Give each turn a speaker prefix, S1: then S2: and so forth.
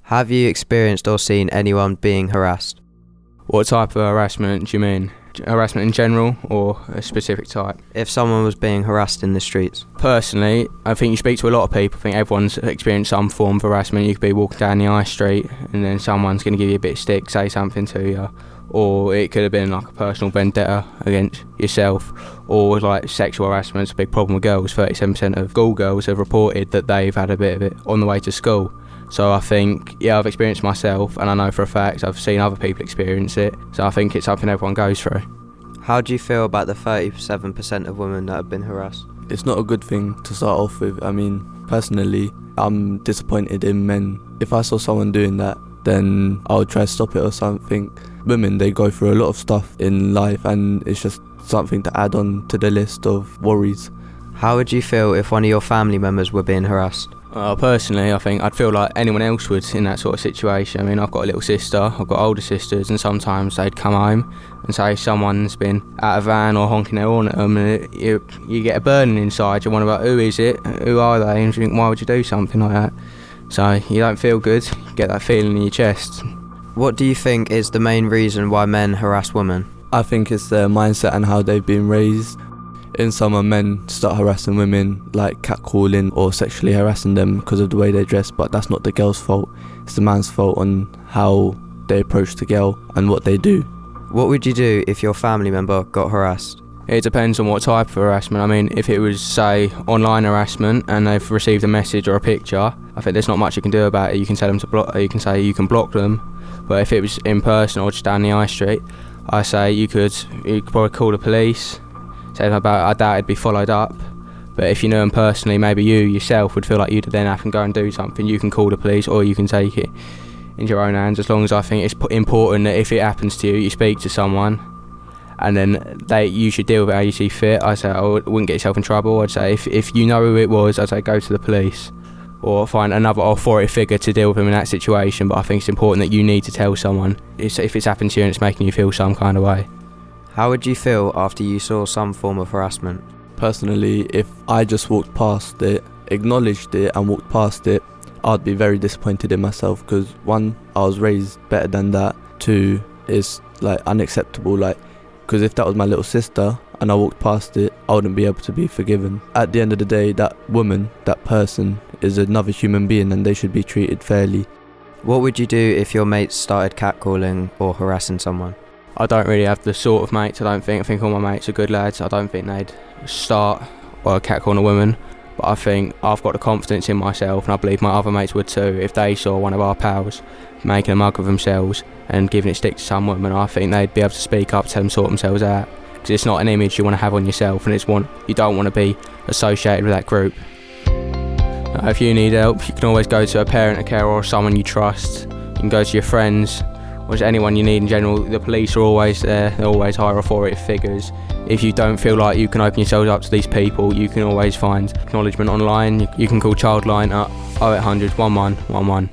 S1: Have you experienced or seen anyone being harassed?
S2: What type of harassment do you mean? Harassment in general or a specific type?
S1: If someone was being harassed in the streets.
S2: Personally, I think you speak to a lot of people. I think everyone's experienced some form of harassment. You could be walking down the high street and then someone's going to give you a bit of stick, say something to you. Or it could have been like a personal vendetta against yourself. Or like sexual harassment's a big problem with girls. 37% of schoolgirls have reported that they've had a bit of it on the way to school. So I think, I've experienced myself, and I know for a fact I've seen other people experience it. So I think it's something everyone goes through.
S1: How do you feel about the 37% of women that have been harassed?
S3: It's not a good thing to start off with. I mean, personally, I'm disappointed in men. If I saw someone doing that, then I would try to stop it or something. Women, they go through a lot of stuff in life, and it's just something to add on to the list of worries.
S1: How would you feel if one of your family members were being harassed?
S2: Personally, I think I'd feel like anyone else would in that sort of situation. I mean, I've got a little sister, I've got older sisters, and sometimes they'd come home and say someone's been at a van or honking their horn at them, and you get a burning inside. You wonder about who is it, who are they, and you think, why would you do something like that? So you don't feel good, you get that feeling in your chest.
S1: What do you think is the main reason why men harass women?
S3: I think it's their mindset and how they've been raised. In summer, men start harassing women, like catcalling or sexually harassing them because of the way they dress, but that's not the girl's fault. It's the man's fault on how they approach the girl and what they do.
S1: What would you do if your family member got harassed?
S2: It depends on what type of harassment. I mean, if it was, say, online harassment and they've received a message or a picture, I think there's not much you can do about it. You can tell them to block, you can say you can block them. But if it was in person or just down the high street, I say you could probably call the police. I doubt it'd be followed up, but if you knew him personally, maybe you yourself would feel like you'd then have to go and do something. You can call the police or you can take it into your own hands. As long as I think it's important that if it happens to you, you speak to someone and then you should deal with it how you see fit. I say I wouldn't get yourself in trouble. I'd say if you know who it was, I'd say go to the police or find another authority figure to deal with him in that situation. But I think it's important that you need to tell someone if it's happened to you and it's making you feel some kind of way.
S1: How would you feel after you saw some form of harassment?
S3: Personally, if I just walked past it, acknowledged it and walked past it, I'd be very disappointed in myself because one, I was raised better than that. Two, it's like unacceptable, because if that was my little sister and I walked past it, I wouldn't be able to be forgiven. At the end of the day, that woman, that person is another human being and they should be treated fairly.
S1: What would you do if your mates started catcalling or harassing someone?
S2: I don't really have the sort of mates, I think all my mates are good lads. I don't think they'd start or catcall a woman, but I think I've got the confidence in myself and I believe my other mates would too. If they saw one of our pals making a mug of themselves and giving it stick to some woman, I think they'd be able to speak up, tell them sort themselves out, because it's not an image you want to have on yourself and you don't want to be associated with that group. If you need help, you can always go to a parent, a carer or someone you trust. You can go to your friends, or just anyone you need in general. The police are always there, they're always higher authority figures. If you don't feel like you can open yourselves up to these people, you can always find acknowledgement online. You can call Childline at 0800 11 11.